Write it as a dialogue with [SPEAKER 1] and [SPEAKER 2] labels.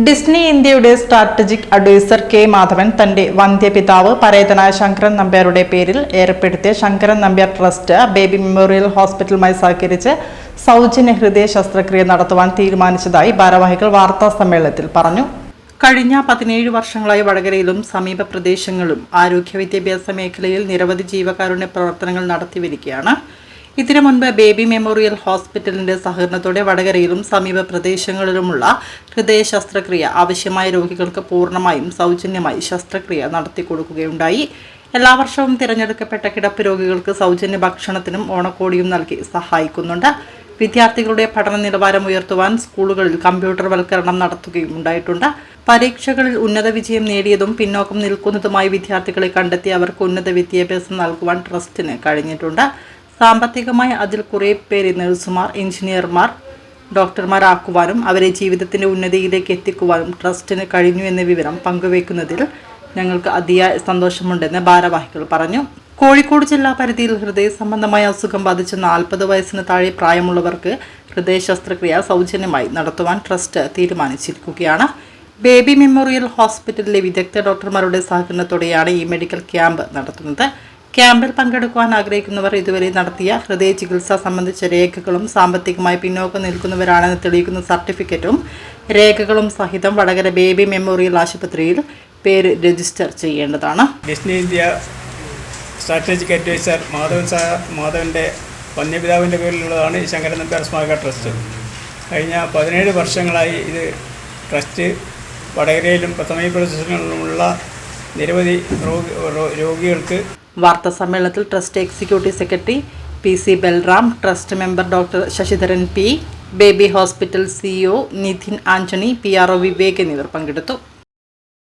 [SPEAKER 1] Disney ഇന്ത്യയുടെ strategic adviser K Madhavan തന്റെ വന്ധ്യപിതാവ് പരേതനായ ശങ്കരൻ നമ്പ്യാരുടെ പേരിൽ ഏർപ്പെടുത്തിയ Sankaran Nambiar trust baby memorial ഹോസ്പിറ്റലുമായി സഹകരിച്ച് സൗജന്യ ഹൃദയ ശസ്ത്രക്രിയ നടത്തുവാൻ തീരുമാനിച്ചതായി ഭാരവാഹികൾ വാർത്താ സമ്മേളനത്തിൽ പറഞ്ഞു. കഴിഞ്ഞ 17 വർഷങ്ങളായി വടകരയിലും സമീപ പ്രദേശങ്ങളിലും ആരോഗ്യ വിദ്യാഭ്യാസ മേഖലയിൽ നിരവധി ജീവകാരുണ്യ പ്രവർത്തനങ്ങൾ നടത്തിവരികയാണ്. ഇതിനു മുൻപ് ബേബി മെമ്മോറിയൽ ഹോസ്പിറ്റലിന്റെ സഹകരണത്തോടെ വടകരയിലും സമീപ പ്രദേശങ്ങളിലുമുള്ള ഹൃദയ ശസ്ത്രക്രിയ ആവശ്യമായ രോഗികൾക്ക് പൂർണ്ണമായും സൗജന്യമായി ശസ്ത്രക്രിയ നടത്തി കൊടുക്കുകയുണ്ടായി. എല്ലാ വർഷവും തിരഞ്ഞെടുക്കപ്പെട്ട കിടപ്പ് രോഗികൾക്ക് സൗജന്യ ഭക്ഷണത്തിനും ഓണക്കോടിയും നൽകി സഹായിക്കുന്നുണ്ട്. വിദ്യാർത്ഥികളുടെ പഠന നിലവാരം ഉയർത്തുവാൻ സ്കൂളുകളിൽ കമ്പ്യൂട്ടർ വൽക്കരണം നടത്തുകയും ഉണ്ടായിട്ടുണ്ട്. പരീക്ഷകളിൽ ഉന്നത വിജയം നേടിയതും പിന്നോക്കം നിൽക്കുന്നതുമായ വിദ്യാർത്ഥികളെ കണ്ടെത്തി അവർക്ക് ഉന്നത വിദ്യാഭ്യാസം നൽകുവാൻ ട്രസ്റ്റിന് കഴിഞ്ഞിട്ടുണ്ട്. സാമ്പത്തികമായി അതിൽ കുറേ പേരെ നഴ്സുമാർ, എഞ്ചിനീയർമാർ, ഡോക്ടർമാരാക്കുവാനും അവരെ ജീവിതത്തിന്റെ ഉന്നതിയിലേക്ക് എത്തിക്കുവാനും ട്രസ്റ്റിന് കഴിഞ്ഞു എന്ന വിവരം പങ്കുവയ്ക്കുന്നതിൽ ഞങ്ങൾക്ക് അതിയായ സന്തോഷമുണ്ടെന്ന് ഭാരവാഹികൾ പറഞ്ഞു. കോഴിക്കോട് ജില്ലാ പരിധിയിൽ ഹൃദയ സംബന്ധമായ അസുഖം ബാധിച്ച 40 വയസ്സിന് താഴെ പ്രായമുള്ളവർക്ക് ഹൃദയ ശസ്ത്രക്രിയ സൗജന്യമായി നടത്തുവാൻ ട്രസ്റ്റ് തീരുമാനിച്ചിരിക്കുകയാണ്. ബേബി മെമ്മോറിയൽ ഹോസ്പിറ്റലിലെ വിദഗ്ധ ഡോക്ടർമാരുടെ സഹകരണത്തോടെയാണ് ഈ മെഡിക്കൽ ക്യാമ്പ് നടത്തുന്നത്. ക്യാമ്പിൽ പങ്കെടുക്കുവാൻ ആഗ്രഹിക്കുന്നവർ ഇതുവരെ നടത്തിയ ഹൃദയ ചികിത്സ സംബന്ധിച്ച രേഖകളും സാമ്പത്തികമായി പിന്നോക്കം നിൽക്കുന്നവരാണെന്ന് തെളിയിക്കുന്ന സർട്ടിഫിക്കറ്റും രേഖകളും സഹിതം വടകര ബേബി മെമ്മോറിയൽ ആശുപത്രിയിൽ പേര് രജിസ്റ്റർ ചെയ്യേണ്ടതാണ്.
[SPEAKER 2] ഡിസ്നി ഇന്ത്യ സ്ട്രാറ്റജിക് അഡ്വൈസർ മാധവൻ്റെ വന്യപിതാവിൻ്റെ പേരിലുള്ളതാണ് ഈ ശങ്കരൻ നമ്പ്യാർ സ്മാരക ട്രസ്റ്റ്. കഴിഞ്ഞ 17 വർഷങ്ങളായി ഇത് ട്രസ്റ്റ് വടകരയിലും സമീപ പ്രദേശങ്ങളിലുമുള്ള നിരവധി രോഗികൾക്ക്.
[SPEAKER 1] വാർത്താ സമ്മേളനത്തിൽ trust executive secretary PC Balram, trust member doctor Sasidharan P, baby hospital CEO Nidhin Antony, PRO Vivek എന്നിവർ പങ്കെടുത്തു.